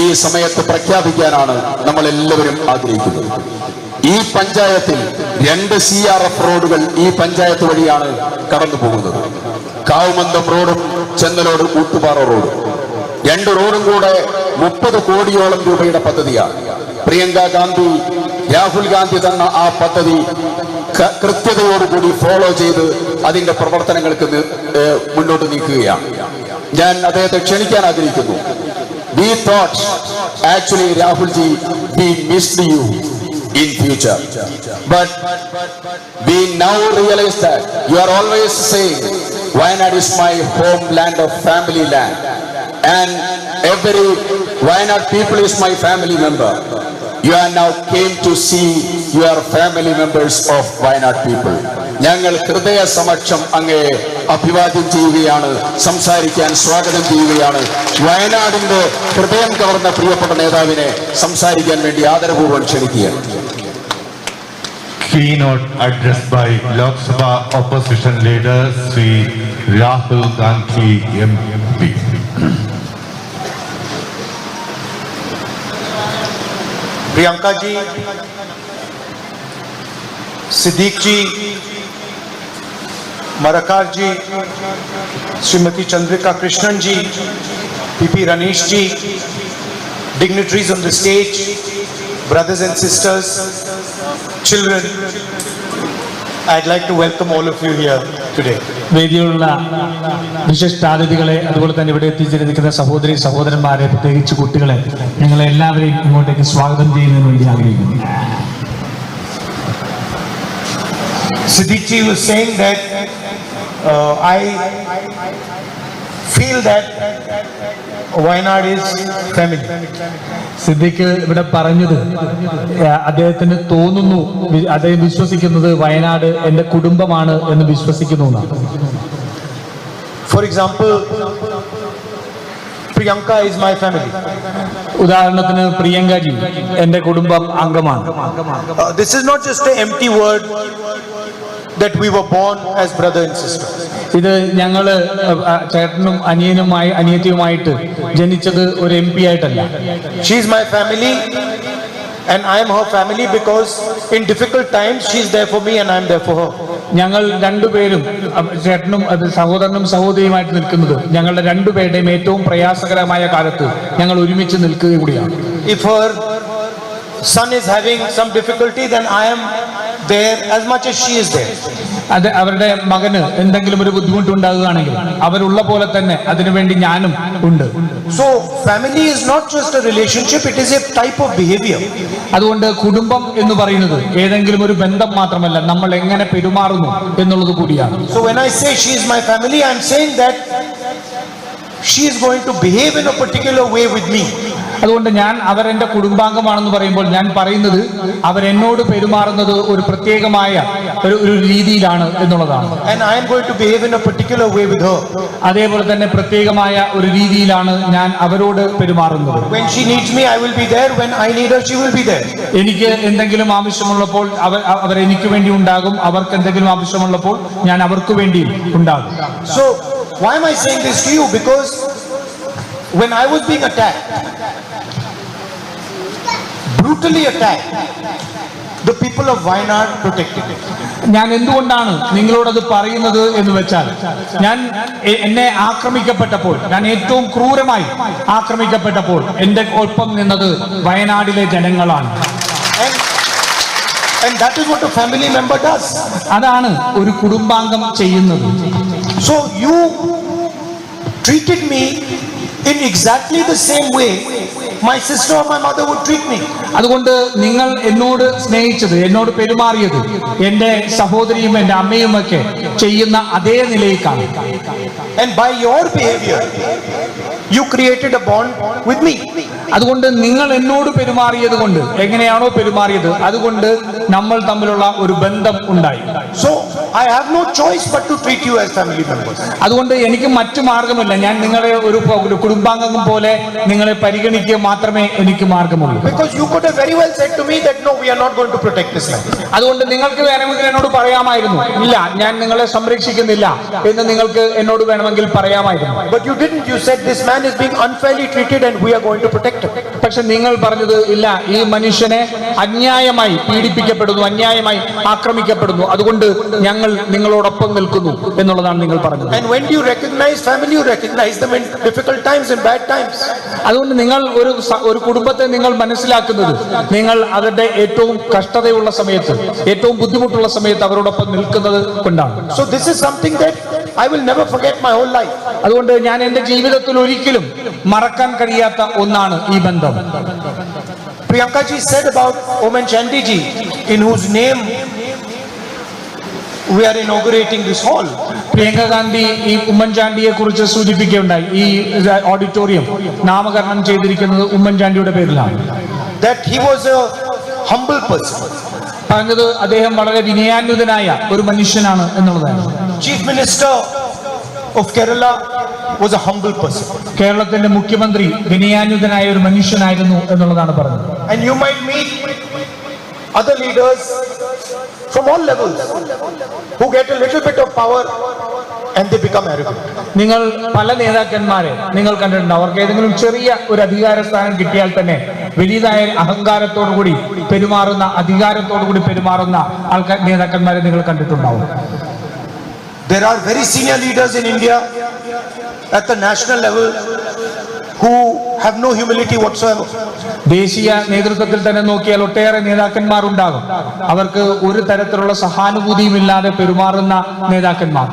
ഈ സമയത്ത് പ്രഖ്യാപിക്കാനാണ് നമ്മൾ എല്ലാവരും ആഗ്രഹിക്കുന്നത്. ഈ പഞ്ചായത്തിൽ 2 CRF റോഡുകൾ ഈ പഞ്ചായത്ത് വഴിയാണ് കടന്നു പോകുന്നത്. കാവുമന്ദം റോഡും ചെന്നലോട് ഊട്ടുപാറ റോഡും. 2 റോഡും കൂടെ 30 കോടിയോളം രൂപയുടെ പദ്ധതിയാണ്. പ്രിയങ്ക ഗാന്ധി, രാഹുൽ ഗാന്ധി തന്ന ആ പദ്ധതി കൃത്യതയോടുകൂടി ഫോളോ ചെയ്ത് അതിന്റെ പ്രവർത്തനങ്ങൾക്ക് മുന്നോട്ട് നീക്കുകയാണ്. ഞാൻ അദ്ദേഹത്തെ ക്ഷണിക്കാൻ ആഗ്രഹിക്കുന്നു. We thought actually Rahulji, we missed you in future, but we now realize that you are always saying Wayanad is my homeland of family land, and every Wayanad people is my family member. You are now came to see your family members of Wayanad people. ഞങ്ങൾ ഹൃദയ സമക്ഷം അങ്ങേ അഭിവാദ്യം ചെയ്യുകയാണ്, സംസാരിക്കാൻ സ്വാഗതം ചെയ്യുകയാണ്. വയനാടിന്റെ ഹൃദയം കവർന്ന പ്രിയപ്പെട്ട നേതാവിനെ സംസാരിക്കാൻ വേണ്ടി ആദരപൂർവ്വം ക്ഷണിക്കുകയാണ്. Keynote address by Lok Sabha Opposition Leader Sri Rahul Gandhi MP. Priyanka ji, Siddiq ji, Marakar ji, Srimati Chandrika Krishnan ji, PP Ranish ji, dignitaries on the stage, brothers and sisters, children, I'd like to welcome all of you here today. വേദിയിലുള്ള വിശിഷ്ടാതിഥികളെ, അതുപോലെ തന്നെ ഇവിടെ എത്തിച്ചേർന്നിരിക്കുന്ന സഹോദരി സഹോദരന്മാരെ, പ്രത്യേകിച്ച് കുട്ടികളെ, നിങ്ങളെ എല്ലാവരെയും ഇങ്ങോട്ടേക്ക് സ്വാഗതം ചെയ്യുന്നതിന് വേണ്ടി ആഗ്രഹിക്കുന്നു. Siddiqui was saying that I feel that Wayanad is family. Siddique ഇവിടെ പറഞ്ഞത് അദ്ദേഹത്തിന് തോന്നുന്നു, അദ്ദേഹം വിശ്വസിക്കുന്നത് വയനാട് എന്റെ കുടുംബമാണ് എന്ന് വിശ്വസിക്കുന്നു എന്നാണ്. For example, Priyanka is my family. ഉദാഹരണത്തിന് പ്രിയങ്കാജി എന്റെ കുടുംബം അംഗമാണ്. This is not just an empty word that we were born as brother and sister. ഇത് ഞങ്ങള് ചേട്ടനും അനിയത്തിയുമായിട്ട് ജനിച്ചത് ഒരു MP ആയിട്ടല്ല. She is my family and I am her family because in difficult times she is there for me and I am there for her. ഞങ്ങൾ രണ്ടുപേരും, ചേട്ടനും സഹോദരനും സഹോദരിയുമായിട്ട് നിൽക്കുന്നത് ഞങ്ങളുടെ രണ്ടുപേരുടെയും ഏറ്റവും പ്രയാസകരമായ കാലത്ത് ഞങ്ങൾ ഒരുമിച്ച് നിൽക്കുക കൂടിയാണ്. If her son is having some difficulty, then I am there as much as she is there. അത് അവരുടെ മകന് എന്തെങ്കിലും ഒരു ബുദ്ധിമുട്ടുണ്ടാകുകയാണെങ്കിൽ അവരുള്ള പോലെ തന്നെ അതിനുവേണ്ടി ഞാനും ഉണ്ട്. So family is not just a relationship, it is a type of behavior. അതുകൊണ്ട് കുടുംബം എന്ന് പറയുന്നത് ഏതെങ്കിലും ഒരു ബന്ധം മാത്രമല്ല, നമ്മൾ എങ്ങനെ പെരുമാറുന്നു എന്നുള്ളത് കൂടിയാണ്. So when I say she is my family, I am saying that she is going to behave in a particular way with me. അതുകൊണ്ട് ഞാൻ അവരെന്റെ കുടുംബാംഗമാണെന്ന് പറയുമ്പോൾ ഞാൻ പറയുന്നത് അവരെന്നോട് പെരുമാറുന്നത് ഒരു പ്രത്യേകമായ ഒരു രീതിയിലാണ് എന്നുള്ളതാണ്. And I am going to behave in a particular way with her. അതേപോലെ തന്നെ പ്രത്യേകമായ ഒരു രീതിയിലാണ് ഞാൻ അവരോട് പെരുമാറുന്നത്. When she needs me, I will be there. When I need her, she will be there. എനിക്ക് എന്തെങ്കിലും ആവശ്യമുള്ളപ്പോൾ അവർ എനിക്ക് വേണ്ടി ഉണ്ടാകും, അവർക്ക് എന്തെങ്കിലും ആവശ്യമുള്ളപ്പോൾ ഞാൻ അവർക്ക് വേണ്ടി ഉണ്ടാകും. So why am I saying this to you? Because when I was being attacked, brutally attacked, the people of Wayanad protected me. ഞാൻ എന്തുകൊണ്ടാണ് നിങ്ങളോടത് പറയുന്നത് എന്ന് വെച്ചാൽ, എന്നെ ആക്രമിക്കപ്പെട്ടപ്പോൾ, ഞാൻ ഏറ്റവും ക്രൂരമായി ആക്രമിക്കപ്പെട്ടപ്പോൾ എന്റെ ഒപ്പം നിന്നത് വയനാടിലെ ജനങ്ങളാണ്. And that is what a family member does. അതാണ് ഒരു കുടുംബാംഗം ചെയ്യുന്നത്. So you treated me in exactly the same way my sister or my mother would treat me. അതുകൊണ്ട് നിങ്ങൾ എന്നോട് സ്നേഹിച്ചത്, എന്നോട് പെരുമാറിയത് എന്റെ സഹോദരിയും എന്റെ അമ്മയും ഒക്കെ ചെയ്യുന്ന അതേ നിലയിലാണ്. And by your behavior you created a bond with me. അതുകൊണ്ട് നിങ്ങൾ എന്നോട് പെരുമാറിയത് കൊണ്ട്, എങ്ങനെയാണോ പെരുമാറിയത് അതുകൊണ്ട് നമ്മൾ തമ്മിലുള്ള ഒരു ബന്ധം ഉണ്ടായി. So I have no choice but to treat you as family members. അതുകൊണ്ട് എനിക്ക് മറ്റു മാർഗമില്ല, ഞാൻ നിങ്ങളെ ഒരു കുടുംബാംഗം പോലെ നിങ്ങളെ പരിഗണിക്കുക മാത്രമേ എനിക്ക് മാർഗമുള്ളൂ. Because you could have very well said to me that no, we are not going to protect this land. അതുകൊണ്ട് നിങ്ങൾക്ക് വേണമെങ്കിൽ എന്നോട് പറയാമായിരുന്നു, ഇല്ല ഞാൻ നിങ്ങളെ സംരക്ഷിക്കുന്നില്ല എന്ന് നിങ്ങൾക്ക് എന്നോട് വേണമെങ്കിൽ പറയാമായിരുന്നു. But you didn't. You said this man is being unfairly treated and we are going to protect him. പക്ഷെ നിങ്ങൾ പറഞ്ഞത് ഇല്ല, ഈ മനുഷ്യനെ അന്യായമായി പീഡിപ്പിക്കപ്പെടുന്നു, അന്യായമായി ആക്രമിക്കപ്പെടുന്നു, അതുകൊണ്ട് ഞങ്ങൾ നിങ്ങളോടൊപ്പം നിൽക്കുന്നു എന്നുള്ളതാണ് നിങ്ങൾ പറഞ്ഞത്. And when you recognize family, you recognize them in difficult times and bad times. അതുകൊണ്ട് നിങ്ങൾ ഒരു കുടുംബത്തെ നിങ്ങൾ മനസ്സിലാക്കുന്നത് നിങ്ങൾ അവരുടെ ഏറ്റവും കഷ്ടതയുള്ള സമയത്ത്, ഏറ്റവും ബുദ്ധിമുട്ടുള്ള സമയത്ത് അവരോടൊപ്പം നിൽക്കുന്നത് കൊണ്ടാണ്. So this is something that I will never forget my whole life. അതുകൊണ്ട് ഞാൻ എന്റെ ജീവിതത്തിൽ ഒരിക്കലും മറക്കാൻ കഴിയാത്ത ഒന്നാണ് ഈ ബന്ധം. Priyanka ji said about Oman Chandy ji, in whose name we are inaugurating this hall. Priyanka Gandhi ഈ ഉമ്മൻചാണ്ടിയെ കുറിച്ച് സൂചിപ്പിക്കുകയുണ്ടായി. ഈ ഓഡിറ്റോറിയം നാമകരണം ചെയ്തിരിക്കുന്നത് ഉമ്മൻചാണ്ടിയുടെ പേരിലാണ്. That he was a humble person. പറഞ്ഞത് അദ്ദേഹം വളരെ വിനയാന്വിതനായ ഒരു മനുഷ്യനാണ് എന്നുള്ളതാണ്. Chief Minister of Kerala was a humble person. കേരളത്തിന്റെ മുഖ്യമന്ത്രി വിനയാന്വിതനായ ഒരു മനുഷ്യനായിരുന്നു എന്നുള്ളതാണ് പറഞ്ഞത്. And you might meet other leaders from all levels who get a little bit of power and they become arrogant. നിങ്ങൾ പല നേതാക്കന്മാരെ നിങ്ങൾ കണ്ടിട്ടുണ്ട്, അവർക്ക് ഏതെങ്കിലും ചെറിയ ഒരു അധികാര സ്ഥാനം കിട്ടിയാൽ തന്നെ വലിയതായ അഹങ്കാരത്തോടുകൂടി പെരുമാറുന്ന, അധികാരത്തോടുകൂടി പെരുമാറുന്ന നേതാക്കന്മാരെ നിങ്ങൾ കണ്ടിട്ടുണ്ടാവും. There are very senior leaders in India at the national level who have no humility whatsoever. ദേശീയ നേതൃത്വത്തിൽ തന്നെ നോക്കിയാൽ ഒട്ടേറെ നേതാക്കന്മാരുണ്ടാകും, അവർക്ക് ഒരു തരത്തിലുള്ള സഹാനുഭൂതിയുമില്ലാതെ പെരുമാറുന്ന നേതാക്കന്മാർ.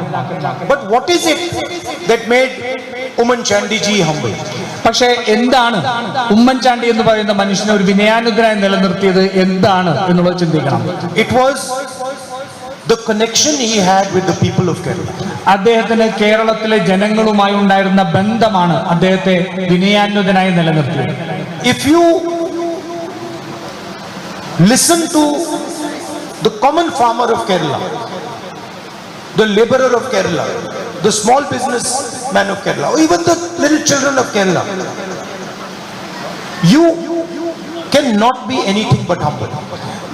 But what is it that made Oommen Chandy ji humble? പക്ഷെ എന്താണ് ഉമ്മൻചാണ്ടി എന്ന് പറയുന്ന മനുഷ്യനെ ഒരു വിനയാനുഗ്രഹം നിലനിർത്തിയത് എന്താണ് എന്നുള്ളത് ചിന്തിക്കണം. It was the connection he had with the people of Kerala. അദ്ദേഹത്തിന് കേരളത്തിലെ ജനങ്ങളുമായി ഉണ്ടായിരുന്ന ബന്ധമാണ് അദ്ദേഹത്തെ വിനയാന്വിതനായി നിലനിർത്തിയത്. If you listen to the common farmer of Kerala, the laborer of Kerala, the small businessman of Kerala, or even the little children of Kerala, you cannot be anything but humble.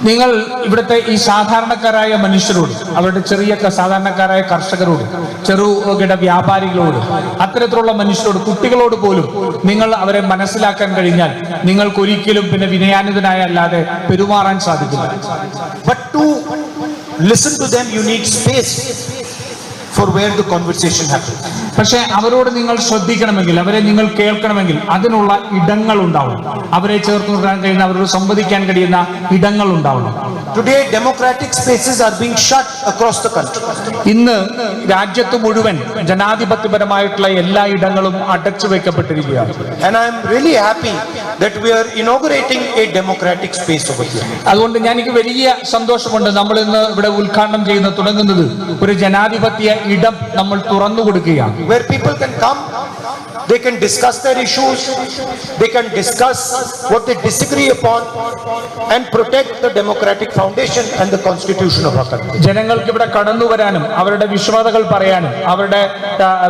നിങ്ങൾ ഇവിടുത്തെ ഈ സാധാരണക്കാരായ മനുഷ്യരോട്, അവരുടെ ചെറിയ സാധാരണക്കാരായ കർഷകരോട്, ചെറുകിട വ്യാപാരികളോട്, അത്തരത്തിലുള്ള മനുഷ്യരോട്, കുട്ടികളോട് പോലും നിങ്ങൾ അവരെ മനസ്സിലാക്കാൻ കഴിഞ്ഞാൽ നിങ്ങൾക്ക് ഒരിക്കലും പിന്നെ വിനയാന്വിതനായ അല്ലാതെ പെരുമാറാൻ സാധിക്കില്ല. But to listen to them, you need space for where the conversation happens. പക്ഷെ അവരോട് നിങ്ങൾ ശ്രദ്ധിക്കണമെങ്കിൽ, അവരെ നിങ്ങൾ കേൾക്കണമെങ്കിൽ അതിനുള്ള ഇടങ്ങൾ ഉണ്ടാവണം. അവരെ ചേർത്ത് നിർത്താൻ കഴിയുന്ന, അവരോട് സംവദിക്കാൻ കഴിയുന്ന ഇടങ്ങൾ ഉണ്ടാവണം. Today, democratic spaces are being shut across the country. ഇന്ന് രാജ്യത്ത് മുഴുവൻ ജനാധിപത്യപരമായിട്ടുള്ള എല്ലാ ഇടങ്ങളും അടച്ചു വെക്കപ്പെട്ടിരിക്കുകയാണ്. And I am really happy that we are inaugurating a democratic space over here. അതുകൊണ്ട് എനിക്ക് വലിയ സന്തോഷമുണ്ട്. നമ്മൾ ഇന്ന് ഇവിടെ ഉദ്ഘാടനം ചെയ്യുന്ന തുടങ്ങുന്നത് ഒരു ജനാധിപത്യ ഇടം നമ്മൾ തുറന്നു കൊടുക്കുകയാണ്. Where people can come, they can discuss their issues, they can discuss what they disagree upon, and protect the democratic foundation and the constitution of our country. ജനങ്ങൾക്ക് ഇവിടെ കടന്നു വരാനും അവരുടെ വിഷമതകൾ പറയാനും അവരുടെ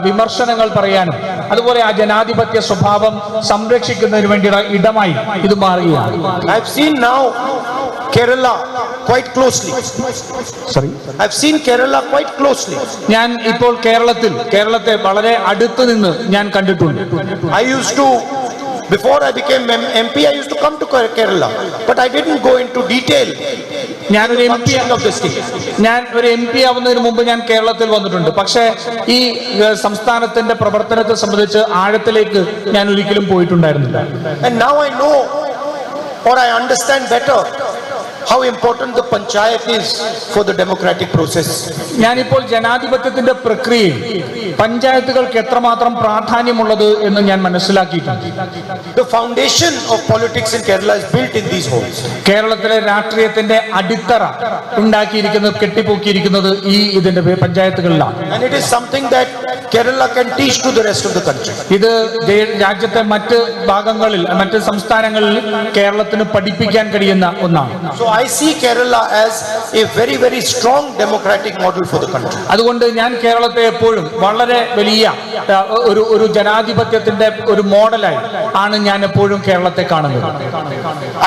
വിമർശനങ്ങൾ പറയാനും അതുപോലെ ആ ജനാധിപത്യ സ്വഭാവം സംരക്ഷിക്കുന്നതിന് വേണ്ടിയുള്ള ഇടമായി ഇത് മാറുകയാണ്. I've seen now Kerala quite closely. I've seen Kerala quite closely. ഞാൻ ഇപ്പോൾ കേരളത്തെ വളരെ അടുത്ത് നിന്ന് ഞാൻ കണ്ടിട്ടുണ്ട്. I used to, before I became MP, I used to come to Kerala, but I didn't go into detail. ഞാനൊരു എം പി ആവുന്നതിന് മുമ്പ് ഞാൻ കേരളത്തിൽ വന്നിട്ടുണ്ട്. പക്ഷേ ഈ സംസ്ഥാനത്തിന്റെ പ്രവർത്തനത്തെ സംബന്ധിച്ച് ആഴത്തിലേക്ക് ഞാൻ ഒരിക്കലും പോയിട്ടുണ്ടായിരുന്നില്ല. And now I know, or I understand better, how important the panchayat is for the democratic process. ഞാനിപ്പോൾ ജനാധിപത്യത്തിന്റെ പ്രക്രിയയിൽ പഞ്ചായത്തുകൾക്ക് എത്രമാത്രം പ്രാധാന്യമുള്ളത് എന്ന് ഞാൻ മനസ്സിലാക്കിയിട്ടുണ്ട്. The foundation of politics in Kerala is built in these homes. കേരളത്തിലെ രാഷ്ട്രീയത്തിന്റെ അടിത്തറ ഉണ്ടാക്കിയിരിക്കുന്നത്, കെട്ടിപ്പൊക്കിയിരിക്കുന്നത് ഇതിന്റെ പഞ്ചായത്തുകളിലാണ്. And it is something that Kerala can teach to the rest of the country. ഇത് രാജ്യത്തെ മറ്റ് ഭാഗങ്ങളിൽ, മറ്റ് സംസ്ഥാനങ്ങളിൽ കേരളത്തിന് പഠിപ്പിക്കാൻ കഴിയുന്ന ഒന്നാണ്. So I see Kerala as a very, very strong democratic model for the country. അതുകൊണ്ട് ഞാൻ കേരളത്തെ എപ്പോഴും വളരെ വലിയ ഒരു ജനാധിപത്യത്തിന്റെ ഒരു മോഡലായി ആണ് ഞാൻ എപ്പോഴും കേരളത്തെ കാണുന്നത്.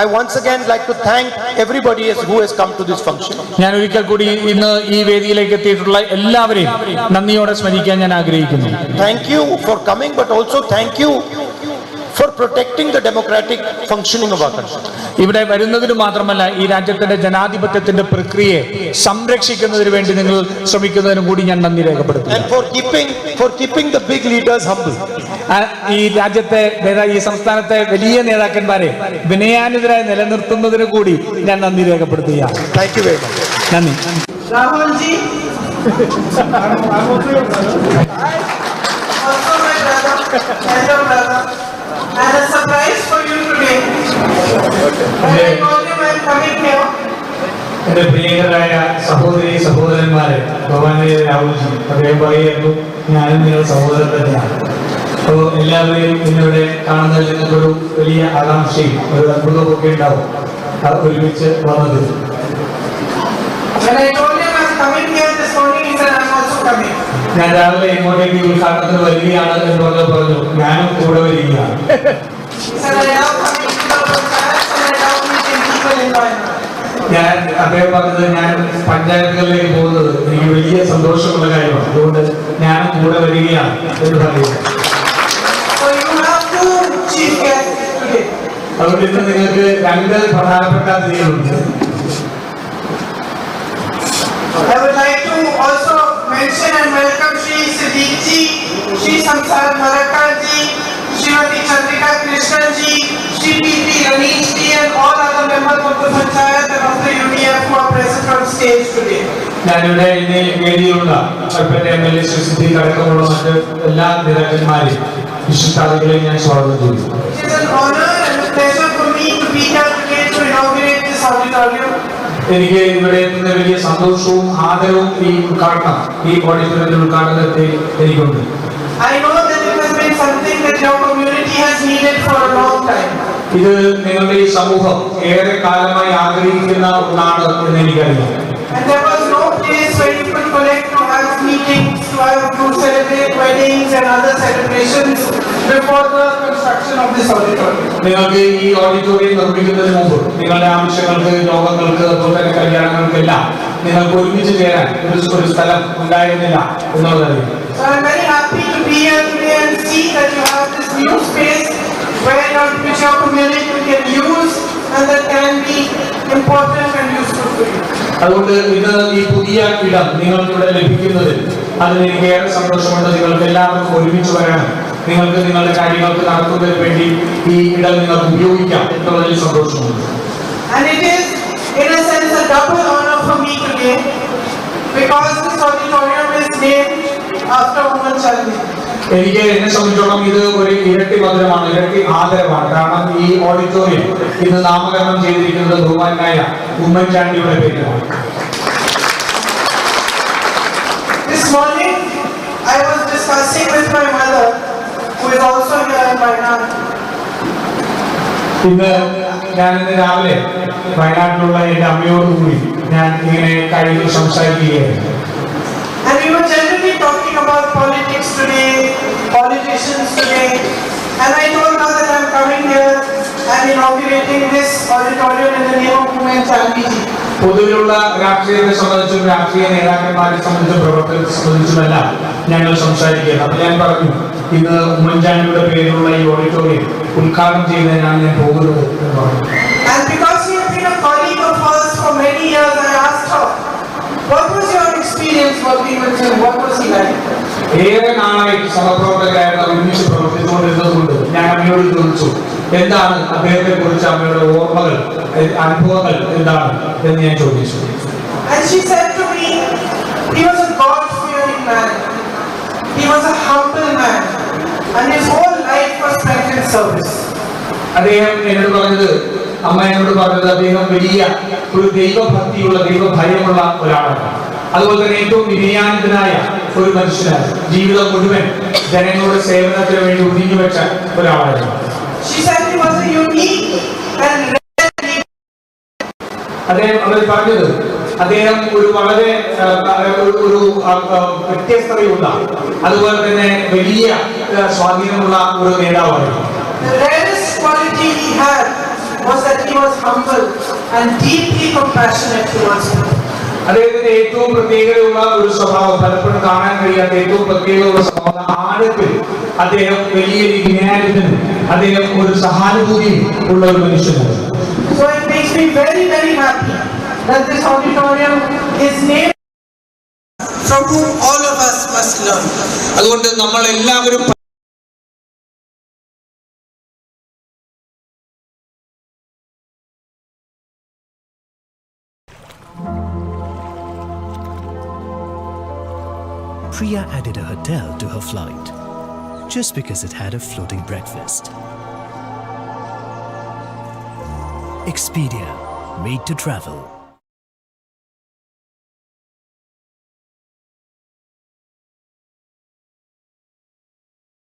I once again like to thank everybody who has come to this function. ഞാൻ ഒരിക്കൽ കൂടി ഇന്ന് ഈ വേദിയിലേക്ക് എത്തിയിട്ടുള്ള എല്ലാവരെയും നന്ദിയോടെ സ്മരിക്കാൻ ഞാൻ ആഗ്രഹിക്കുന്നു. Thank you for coming, but also thank you for protecting the democratic functioning of our country. ഇവിടെ വരുന്നതിന് മാത്രമല്ല, ഈ രാജ്യത്തിന്റെ ജനാധിപത്യത്തിന്റെ പ്രക്രിയയെ സംരക്ഷിക്കുന്നതിന് വേണ്ടി നിങ്ങൾ ശ്രമിക്കുന്നതിനും കൂടി ഞാൻ നന്ദി രേഖപ്പെടുത്തുന്നു. And for keeping the big leaders humble. ഈ രാജ്യത്തെ ഈ സംസ്ഥാനത്തെ വലിയ നേതാക്കന്മാരെ വിനയാന്വിതരായി നിലനിർത്തുന്നതിന് കൂടി ഞാൻ നന്ദി രേഖപ്പെടുത്തുകയാണ്. Thank you very much. നന്ദി. Rahul ji, also my brother, elder brother, and a surprise for you today. When I told him I'm coming here, എന്റെ പ്രിയങ്കരായ സഹോദരന്മാരെ, ഭവാനിയെ രാഹുൽജി അദ്ദേഹം പറയുന്നു, ഞാനും നിങ്ങൾ സഹോദരൻ തന്നെയാണ്. അപ്പോൾ എല്ലാവരെയും ഇന്നിവിടെ കാണുന്നതിൽ നിങ്ങൾക്കൊരു വലിയ ആകാംക്ഷയും ഒരു അത്ഭുതമൊക്കെ ഉണ്ടാവും ഒരുമിച്ച് വന്നത്. when I told him I'm coming here this morning, he said I'm also coming. ഞാൻ രാവിലെ ഇങ്ങോട്ടേക്ക് ഉദ്ഘാടനത്തിന് വരികയാണ് എന്ന് പറഞ്ഞു. ഞാനും കൂടെ വരികയാണ്. He said I love coming to the panchayats and I love meeting people in my life. ഞാൻ അദ്ദേഹം പറഞ്ഞത്, ഞാൻ പഞ്ചായത്തുകളിലേക്ക് പോകുന്നത് എനിക്ക് വലിയ സന്തോഷമുള്ള കാര്യമാണ്, അതുകൊണ്ട് ഞാനും കൂടെ വരികയാണ് എന്ന് പറയുക. So you have two chief guests today. അതുകൊണ്ട് ഇന്ന് നിങ്ങൾക്ക് രണ്ട് പ്രധാനപ്പെട്ട അതിഥികളുണ്ട്. I would like to also mention and welcome Shri Siddiq ji, Shri Samsar Marakka ji, Shrimati Chandrika Krishnan ji, Shri P.P. Ranesh ji and all other members of the Panchayat and of the UDF who are present on stage today. ഞാനിവിടെ ഇന്ന് വേദിയിലുള്ള Kalpetta MLA Shri Siddique അടക്കമുള്ള മറ്റ് എല്ലാ നേതാക്കന്മാരെയും വിശിഷ്ടാതികളെയും ഞാൻ സ്വാഗതം ചെയ്യുന്നു. It is an honor and a pleasure for me to be here today to inaugurate this auditorium. എനിക്ക് ഇവിടെ നിന്ന് വലിയ സന്തോഷവും ആദരവും ഈ ഉദ്ഘാടനം ഈ ഓഡിറ്റോറിയത്തിന്റെ ഉദ്ഘാടനത്തിൽ എനിക്കുണ്ട്. I know that it has been something that your community has needed for a long time. ഇത് നിങ്ങളുടെ ഈ സമൂഹം ഏറെ കാലമായി ആഗ്രഹിക്കുന്ന ഒന്നാണ് എന്ന് എനിക്കറിയാം. And there was no place where you could collect to have meetings, to celebrate weddings and other celebrations before the construction of this auditorium. നിങ്ങൾക്ക് ഈ ഓഡിറ്റോറിയം നിർമ്മിക്കുന്നതിന് മുമ്പ് നിങ്ങളുടെ ആവശ്യങ്ങൾക്ക് യോഗങ്ങൾക്ക് അതുപോലെ കല്യാണങ്ങൾക്കെല്ലാം നിങ്ങൾക്ക് ഒരുമിച്ച് ചേരാൻ ഒരു സ്ഥലം ഉണ്ടായിരുന്നില്ല എന്നുള്ളതറിയാം. So I'm very happy to be here today and see that you have this new space which your community can use and that can be important and useful for you. അതുകൊണ്ട് ഇന്ന് ഈ പുതിയ ഇടം നിങ്ങൾക്ക് ഇവിടെ ലഭിക്കുന്നത് അതിന് എനിക്ക് ഏറെ സന്തോഷമുണ്ട്. നിങ്ങൾക്ക് എല്ലാവർക്കും ഒരുമിച്ച് വരാനും നിങ്ങൾക്ക് നിങ്ങളുടെ കാര്യങ്ങൾക്ക് നടത്തുന്നതിന് വേണ്ടി ഈ ഇടം നിങ്ങൾക്ക് ഉപയോഗിക്കാം എന്നുള്ളതിൽ സന്തോഷമുണ്ട്. And it is in a sense a double honor for me today because this auditorium is named after Woman Chandi. എനിക്ക് എന്നെ സംബന്ധിച്ചോളം ഇത് ഒരു ഇരട്ടി മധുരമാണ്, ഇരട്ടി ആദരവാണ്. കാരണം ഈ ഓഡിറ്റോറിയം ഇന്ന് നാമകരണം ചെയ്തിരിക്കുന്നത് ബഹുമാനായ ഉമ്മൻചാണ്ടിയുടെ പേരിലാണ്. This morning I was discussing with my mother who is also here in Wayanad. ഇന്ന് രാവിലെ വയനാട്ടിലുള്ള എന്റെ അമ്മയോടുകൂടി ഞാൻ ഇങ്ങനെ കാര്യങ്ങൾ സംസാരിക്കുകയായിരുന്നു. And we were generally talking about politics today, politicians today. And I told her that I'm coming here and inaugurating this auditorium in the name of Women Chandi ji. പൊതുവിലുള്ള രാഷ്ട്രീയത്തെ സംബന്ധിച്ചും രാഷ്ട്രീയ നേതാക്കന്മാരെ സംബന്ധിച്ചും പ്രവർത്തനത്തെ സംബന്ധിച്ചുമെല്ലാം ഞങ്ങൾ സംസാരിക്കുകയാണ്. അപ്പൊ ഞാൻ പറഞ്ഞു ഇന്ന് ഉമ്മൻചാണ്ടിയുടെ പേരിലുള്ള ഈ ഓഡിറ്റോറിയം ഉദ്ഘാടനം ചെയ്യുന്നതിനാണ് ഞാൻ പോകുന്നത് എന്ന് പറഞ്ഞു. And because she has been a colleague of hers for many years, I asked her, what was your experience working with him? What was he like? ഏറെ നാളായി സഹപ്രവർത്തകരായിട്ട് ഒരുമിച്ച് പ്രവർത്തിച്ചുകൊണ്ടിരുന്നതുകൊണ്ട് ഞാൻ അമ്മയോട് ചോദിച്ചു എന്താണ് അദ്ദേഹത്തെ കുറിച്ച് അമ്മയുടെ ഓർമ്മകൾ അനുഭവങ്ങൾ എന്താണ് എന്ന് ഞാൻ ചോദിച്ചു. And she said to me, he was a God-fearing man. He was a humble man. And his whole life was spent in service. അദ്ദേഹം എന്നോട് പറഞ്ഞത് അദ്ദേഹം വലിയ ഒരു ദൈവഭക്തിയുള്ള ദൈവഭയമുള്ള ഒരാളാണ്. അതുപോലെ തന്നെ ഏറ്റവും വിനയാനന്ദനായ ഒരു മനുഷ്യനാണ്. ജീവിതം മുഴുവൻ ജനങ്ങളുടെ സേവനത്തിന് വേണ്ടി ഒതുങ്ങി വെച്ച ഒരാളായിരുന്നു. She said he was a unique and അദ്ദേഹം പറഞ്ഞത് അദ്ദേഹം ഒരു വളരെ ഒരു വ്യത്യസ്തതയുള്ള അതുപോലെ തന്നെ വലിയ സ്വാധീനമുള്ള ഒരു നേതാവായിരുന്നു. the rarest quality he had was that he was humble and deeply compassionate towards people. അദ്ദേഹത്തിന്റെ ഏറ്റവും പ്രത്യേകതയുള്ള ഒരു സ്വഭാവം പലപ്പോഴും കാണാൻ കഴിയാത്ത ഏറ്റവും പ്രത്യേകതയുള്ള സ്വഭാവം ആഴത്തിൽ അദ്ദേഹം വലിയ വിജ്ഞാനത്തിനും അദ്ദേഹം ഒരു സഹാനുഭൂതിയും ഉള്ള ഒരു മനുഷ്യനാണ്. So it makes me very, very happy that this auditorium is named from whom all of us must learn. അതുകൊണ്ട് നമ്മൾ എല്ലാവരും Priya added a hotel to her flight just because it had a floating breakfast. Expedia, made to travel.